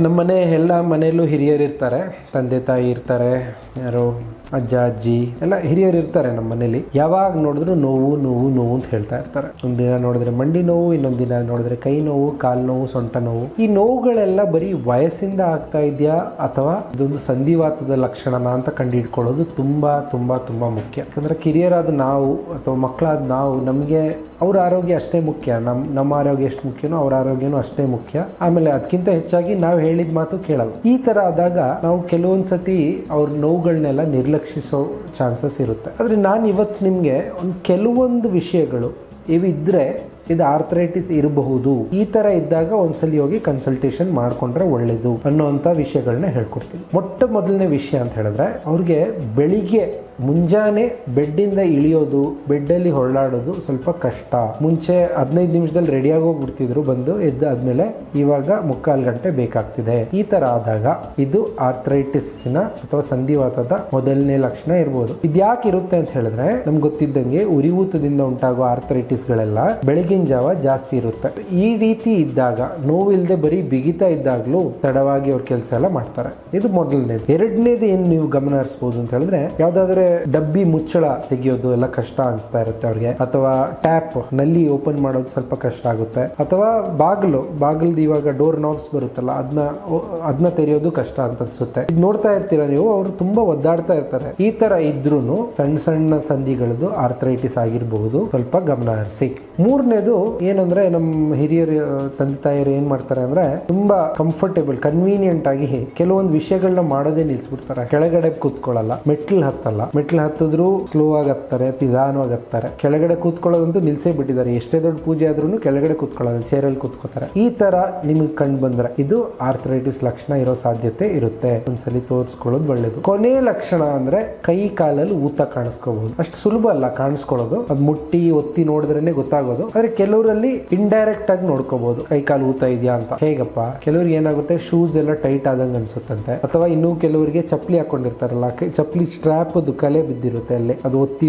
ನಮ್ಮ ಎಲ್ಲ ಮನೆಯಲ್ಲೂ ಹಿರಿಯರು ಇರ್ತಾರೆ, ತಂದೆ ತಾಯಿ ಇರ್ತಾರೆ, ಯಾರೋ ಅಜ್ಜ ಅಜ್ಜಿ ಎಲ್ಲ ಹಿರಿಯರು ಇರ್ತಾರೆ ನಮ್ಮ ಮನೇಲಿ. ಯಾವಾಗ ನೋಡಿದ್ರು ನೋವು ನೋವು ನೋವು ಅಂತ ಹೇಳ್ತಾ ಇರ್ತಾರೆ. ಒಂದಿನ ನೋಡಿದ್ರೆ ಮಂಡಿ ನೋವು, ಇನ್ನೊಂದು ದಿನ ನೋಡಿದ್ರೆ ಕೈ ನೋವು, ಕಾಲು ನೋವು, ಸೊಂಟ ನೋವು. ಈ ನೋವುಗಳೆಲ್ಲ ಬರೀ ವಯಸ್ಸಿಂದ ಆಗ್ತಾ ಇದೆಯಾ ಅಥವಾ ಇದೊಂದು ಸಂಧಿವಾತದ ಲಕ್ಷಣನ ಅಂತ ಕಂಡುಹಿಡ್ಕೊಳ್ಳೋದು ತುಂಬಾ ತುಂಬಾ ತುಂಬಾ ಮುಖ್ಯ. ಯಾಕಂದ್ರೆ ಕಿರಿಯರಾದ ನಾವು ಅಥವಾ ಮಕ್ಕಳಾದ ನಾವು, ನಮಗೆ ಅವ್ರ ಆರೋಗ್ಯ ಅಷ್ಟೇ ಮುಖ್ಯ, ನಮ್ಮ ಆರೋಗ್ಯ ಎಷ್ಟು ಮುಖ್ಯನೋ ಅವ್ರ ಆರೋಗ್ಯನೂ ಅಷ್ಟೇ ಮುಖ್ಯ. ಆಮೇಲೆ ಅದಕ್ಕಿಂತ ಹೆಚ್ಚಾಗಿ ನಾವು ಹೇಳಿದ ಮಾತು ಕೇಳಲ್ಲ. ಈ ತರ ಆದಾಗ ನಾವು ಕೆಲವೊಂದ್ಸತಿ ಅವ್ರ ನೋವುಗಳನ್ನೆಲ್ಲ ನಿರ್ಲಕ್ಷಿಸೋ ಚಾನ್ಸಸ್ ಇರುತ್ತೆ. ಆದ್ರೆ ನಾನು ಇವತ್ತು ನಿಮ್ಗೆ ಕೆಲವೊಂದು ವಿಷಯಗಳು ಇವಿದ್ರೆ ಇದು ಆರ್ಥರೈಟಿಸ್ ಇರಬಹುದು, ಈ ತರ ಇದ್ದಾಗ ಒಂದ್ಸಲಿ ಹೋಗಿ ಕನ್ಸಲ್ಟೇಷನ್ ಮಾಡ್ಕೊಂಡ್ರೆ ಒಳ್ಳೇದು ಅನ್ನೋಂಥ ವಿಷಯಗಳನ್ನ ಹೇಳ್ಕೊಡ್ತೀನಿ. ಮೊದಲನೇ ವಿಷಯ ಅಂತ ಹೇಳಿದ್ರೆ, ಅವ್ರಿಗೆ ಬೆಳಿಗ್ಗೆ ಮುಂಜಾನೆ ಬೆಡ್ಡಿಂದ ಇಳಿಯೋದು, ಬೆಡ್ಡಲ್ಲಿ ಹೊರಳಾಡೋದು ಸ್ವಲ್ಪ ಕಷ್ಟ. ಮುಂಚೆ 15 ನಿಮಿಷದಲ್ಲಿ ರೆಡಿಯಾಗಿ ಹೋಗ್ಬಿಡ್ತಿದ್ರು, ಬಂದು ಎದ್ದಾದ್ಮೇಲೆ ಇವಾಗ 3/4 ಗಂಟೆ ಬೇಕಾಗ್ತಿದೆ. ಈ ತರ ಆದಾಗ ಇದು ಆರ್ಥರೈಟಿಸ್ನ ಅಥವಾ ಸಂಧಿವಾತದ ಮೊದಲನೇ ಲಕ್ಷಣ ಇರ್ಬೋದು. ಇದ್ಯಾಕೆ ಇರುತ್ತೆ ಅಂತ ಹೇಳಿದ್ರೆ, ನಮ್ಗೆ ಗೊತ್ತಿದ್ದಂಗೆ ಉರಿಯೂತದಿಂದ ಉಂಟಾಗುವ ಆರ್ಥರೈಟಿಸ್ಗಳೆಲ್ಲ ಬೆಳಿಗ್ಗಿನ ಜಾವ ಜಾಸ್ತಿ ಇರುತ್ತೆ. ಈ ರೀತಿ ಇದ್ದಾಗ, ನೋವಿಲ್ಲದೆ ಬರೀ ಬಿಗಿತಾ ಇದ್ದಾಗ್ಲೂ ತಡವಾಗಿ ಅವ್ರ ಕೆಲಸ ಎಲ್ಲ ಮಾಡ್ತಾರೆ. ಇದು ಮೊದಲನೇದು. ಎರಡನೇದು ಏನು ನೀವು ಗಮನ ಹರಿಸಬಹುದು ಅಂತ ಹೇಳಿದ್ರೆ, ಯಾವ್ದಾದ್ರೆ ಡಬ್ಬಿ ಮುಚ್ಚಳ ತೆಗಿಯೋದು ಎಲ್ಲ ಕಷ್ಟ ಅನಿಸ್ತಾ ಇರುತ್ತೆ ಅವ್ರಿಗೆ, ಅಥವಾ ಟ್ಯಾಪ್ ನಲ್ಲಿ ಓಪನ್ ಮಾಡೋದು ಸ್ವಲ್ಪ ಕಷ್ಟ ಆಗುತ್ತೆ, ಅಥವಾ ಬಾಗಿಲ್ದು ಇವಾಗ ಡೋರ್ ನಾಬ್ಸ್ ಬರುತ್ತಲ್ಲ ಅದನ್ನ ತೆರೆಯೋದು ಕಷ್ಟ ಅಂತ ಅನ್ಸುತ್ತೆ. ಇದು ನೋಡ್ತಾ ಇರ್ತೀರಾ ನೀವು, ಅವರು ತುಂಬಾ ಒದ್ದಾಡ್ತಾ ಇರ್ತಾರೆ. ಈ ತರ ಇದ್ರೂನು ಸಣ್ಣ ಸಣ್ಣ ಸಂಧಿಗಳದ್ದು ಆರ್ಥರೈಟಿಸ್ ಆಗಿರಬಹುದು, ಸ್ವಲ್ಪ ಗಮನ ಹರಿಸಿ. ಮೂರನೇದು ಏನಂದ್ರೆ, ನಮ್ಮ ಹಿರಿಯರು ತಂದೆ ತಾಯಿಯರು ಏನ್ ಮಾಡ್ತಾರೆ ಅಂದ್ರೆ, ತುಂಬಾ ಕಂಫರ್ಟೇಬಲ್ ಕನ್ವೀನಿಯಂಟ್ ಆಗಿ ಕೆಲವೊಂದು ವಿಷಯಗಳನ್ನ ಮಾಡೋದೇ ನಿಲ್ಸ್ಬಿಡ್ತಾರೆ. ಕೆಳಗಡೆ ಕೂತ್ಕೊಳ್ಳಲ್ಲ, ಮೆಟ್ಲು ಹತ್ತಿದ್ರು ಸ್ಲೋ ಆಗಿ ಹತ್ತಾರೆ, ನಿಧಾನವಾಗಿ ಹತ್ತಾರೆ. ಕೆಳಗಡೆ ಕೂತ್ಕೊಳ್ಳೋದಂತೂ ನಿಲ್ಸೇ ಬಿಟ್ಟಿದ್ದಾರೆ. ಎಷ್ಟೇ ದೊಡ್ಡ ಪೂಜೆ ಆದ್ರೂ ಕೆಳಗಡೆ ಕೂತ್ಕೊಳ್ಳೋದು, ಚೇರಲ್ಲಿ ಕೂತ್ಕೋತಾರೆ. ಈ ತರ ನಿಮಗೆ ಕಂಡು ಬಂದ್ರೆ ಇದು ಆರ್ಥರೈಟಿಸ್ ಲಕ್ಷಣ ಇರೋ ಸಾಧ್ಯತೆ ಇರುತ್ತೆ. ಒಂದ್ಸಲಿ ತೋರಿಸ್ಕೊಳ್ಳೋದು ಒಳ್ಳೇದು. ಕೊನೆ ಲಕ್ಷಣ ಅಂದ್ರೆ, ಕೈ ಕಾಲಲ್ಲಿ ಊತ ಕಾಣಿಸ್ಕೋಬಹುದು. ಅಷ್ಟು ಸುಲಭ ಅಲ್ಲ ಕಾಣಿಸ್ಕೊಳ್ಳೋದು, ಅದು ಮುಟ್ಟಿ ಒತ್ತಿ ನೋಡಿದ್ರೇನೆ ಗೊತ್ತಾಗೋದು. ಆದ್ರೆ ಕೆಲವರಲ್ಲಿ ಇಂಡೈರೆಕ್ಟ್ ಆಗಿ ನೋಡ್ಕೋಬಹುದು ಕೈ ಕಾಲು ಊತ ಇದೆಯಾ ಅಂತ. ಹೇಗಪ್ಪ, ಕೆಲವ್ರಿಗೆ ಏನಾಗುತ್ತೆ, ಶೂಸ್ ಎಲ್ಲ ಟೈಟ್ ಆದಂಗೆ ಅನ್ಸುತ್ತಂತೆ, ಅಥವಾ ಇನ್ನೂ ಕೆಲವರಿಗೆ ಚಪ್ಪಲಿ ಹಾಕೊಂಡಿರ್ತಾರಲ್ಲ, ಚಪ್ಪಲಿ ಸ್ಟ್ರಾಪ್ ಕಲೆ ಬಿದ್ದಿರುತ್ತೆ, ಅಲ್ಲೇ ಅದು ಒತ್ತಿ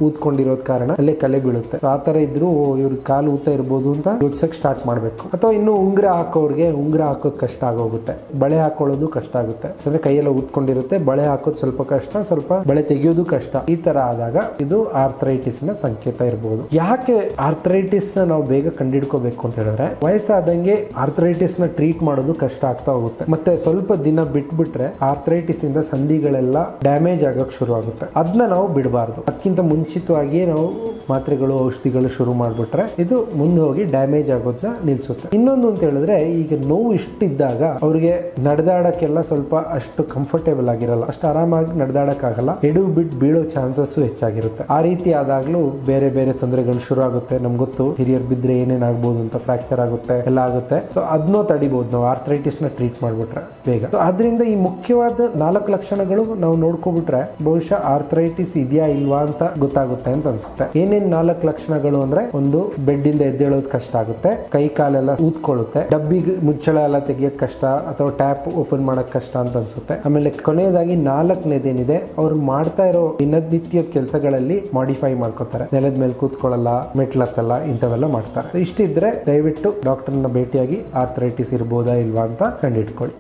ಊದ್ಕೊಂಡಿರೋದ್ ಕಾರಣ ಅಲ್ಲೇ ಕಲೆ ಬೀಳುತ್ತೆ. ಆ ತರ ಇದ್ರು ಇವ್ರಿಗೆ ಕಾಲು ಊತ ಇರ್ಬೋದು ಅಂತ ಯೋಚಿಸಕ್ ಸ್ಟಾರ್ಟ್ ಮಾಡ್ಬೇಕು. ಅಥವಾ ಇನ್ನು ಉಂಗುರ ಹಾಕೋರ್ಗೆ ಉಂಗುರ ಹಾಕೋದು ಕಷ್ಟ ಆಗೋಗುತ್ತೆ, ಬಳೆ ಹಾಕೊಳ್ಳೋದು ಕಷ್ಟ ಆಗುತ್ತೆ. ಅಂದ್ರೆ ಕೈಯೆಲ್ಲ ಊದ್ಕೊಂಡಿರುತ್ತೆ, ಬಳೆ ಹಾಕೋದು ಸ್ವಲ್ಪ ಕಷ್ಟ, ಸ್ವಲ್ಪ ಬಳೆ ತೆಗೆಯೋದು ಕಷ್ಟ. ಈ ತರ ಆದಾಗ ಇದು ಆರ್ಥರೈಟಿಸ್ ನ ಸಂಕೇತ ಇರಬಹುದು. ಯಾಕೆ ಆರ್ಥರೈಟಿಸ್ ನ ನಾವು ಬೇಗ ಕಂಡಿಡ್ಕೋಬೇಕು ಅಂತ ಹೇಳಿದ್ರೆ, ವಯಸ್ಸಾದಂಗೆ ಆರ್ಥರೈಟಿಸ್ ನ ಟ್ರೀಟ್ ಮಾಡೋದು ಕಷ್ಟ ಆಗ್ತಾ ಹೋಗುತ್ತೆ. ಮತ್ತೆ ಸ್ವಲ್ಪ ದಿನ ಬಿಟ್ಬಿಟ್ರೆ ಆರ್ಥರೈಟಿಸ್ ಇಂದ ಸಂಧಿಗಳೆಲ್ಲ ಡ್ಯಾಮೇಜ್ ಆಗಕ್ ಶುರು ಆಗುತ್ತೆ. ಅದನ್ನ ನಾವು ಬಿಡಬಾರ್ದು. ಅದಕ್ಕಿಂತ ಮುಂಚಿತವಾಗಿಯೇ ನಾವು ಮಾತ್ರೆಗಳು ಔಷಧಿಗಳು ಶುರು ಮಾಡ್ಬಿಟ್ರೆ ಇದು ಮುಂದೆ ಹೋಗಿ ಡ್ಯಾಮೇಜ್ ಆಗೋದನ್ನ ನಿಲ್ಸುತ್ತೆ. ಇನ್ನೊಂದು ಅಂತ ಹೇಳಿದ್ರೆ, ಈಗ ನೋವು ಇಷ್ಟಿದ್ದಾಗ ಅವ್ರಿಗೆ ನಡೆದಾಡಕ್ಕೆಲ್ಲ ಸ್ವಲ್ಪ ಅಷ್ಟು ಕಂಫರ್ಟೇಬಲ್ ಆಗಿರಲ್ಲ, ಅಷ್ಟು ಆರಾಮಾಗಿ ನಡೆದಾಡಕ್ಕಾಗಲ್ಲ, ಎಡವು ಬಿಟ್ಟು ಬೀಳೋ ಚಾನ್ಸಸ್ ಹೆಚ್ಚಾಗಿರುತ್ತೆ. ಆ ರೀತಿ ಆದಾಗ್ಲೂ ಬೇರೆ ಬೇರೆ ತೊಂದರೆಗಳು ಶುರು ಆಗುತ್ತೆ. ನಮ್ಗೆ ಗೊತ್ತು, ಹಿರಿಯರ್ ಬಿದ್ರೆ ಏನೇನಾಗ್ಬೋದು ಅಂತ, ಫ್ರಾಕ್ಚರ್ ಆಗುತ್ತೆ, ಎಲ್ಲ ಆಗುತ್ತೆ. ಸೊ ಅದನ್ನೂ ತಡಿಬಹುದು ನಾವು ಆರ್ಥರೈಟಿಸ್ ನ ಟ್ರೀಟ್ ಮಾಡ್ಬಿಟ್ರೆ ಬೇಗ. ಆದ್ರಿಂದ ಈ ಮುಖ್ಯವಾದ 4 ಲಕ್ಷಣಗಳು ನಾವು ನೋಡ್ಕೊಬಿಟ್ರೆ ಬಹುಶಃ ಆರ್ಥರೈಟಿಸ್ ಇದೆಯಾ ಇಲ್ವಾ ಅಂತ ಗೊತ್ತಾಗುತ್ತೆ ಅಂತ ಅನ್ಸುತ್ತೆ. ಏನೇನ್ 4 ಲಕ್ಷಣಗಳು ಅಂದ್ರೆ, ಒಂದು, ಬೆಡ್ಡಿಂದ ಎದ್ದೇಳೋದು ಕಷ್ಟ ಆಗುತ್ತೆ, ಕೈ ಕಾಲೆಲ್ಲ ಊದ್ಕೊಳ್ಳುತ್ತೆ, ಡಬ್ಬಿ ಮುಚ್ಚಳ ಎಲ್ಲ ತೆಗಿಯಕ್ ಕಷ್ಟ ಅಥವಾ ಟ್ಯಾಪ್ ಓಪನ್ ಮಾಡಕ್ ಕಷ್ಟ ಅಂತ ಅನ್ಸುತ್ತೆ. ಆಮೇಲೆ ಕೊನೆಯದಾಗಿ 4ನೇದೇನಿದೆ, ಅವ್ರು ಮಾಡ್ತಾ ಇರೋ ದಿನನಿತ್ಯದ ಕೆಲಸಗಳಲ್ಲಿ ಮಾಡಿಫೈ ಮಾಡ್ಕೋತಾರೆ. ನೆಲದ ಮೇಲೆ ಕೂತ್ಕೊಳ್ಳಲ್ಲ, ಮೆಟ್ಲತ್ತಲ್ಲ, ಇಂಥವೆಲ್ಲ ಮಾಡ್ತಾರೆ. ಇಷ್ಟಿದ್ರೆ ದಯವಿಟ್ಟು ಡಾಕ್ಟರ್ನ ಭೇಟಿಯಾಗಿ ಆರ್ಥರೈಟಿಸ್ ಇರ್ಬೋದಾ ಇಲ್ವಾ ಅಂತ ಕಂಡಿಡ್ಕೊಳ್ಳಿ.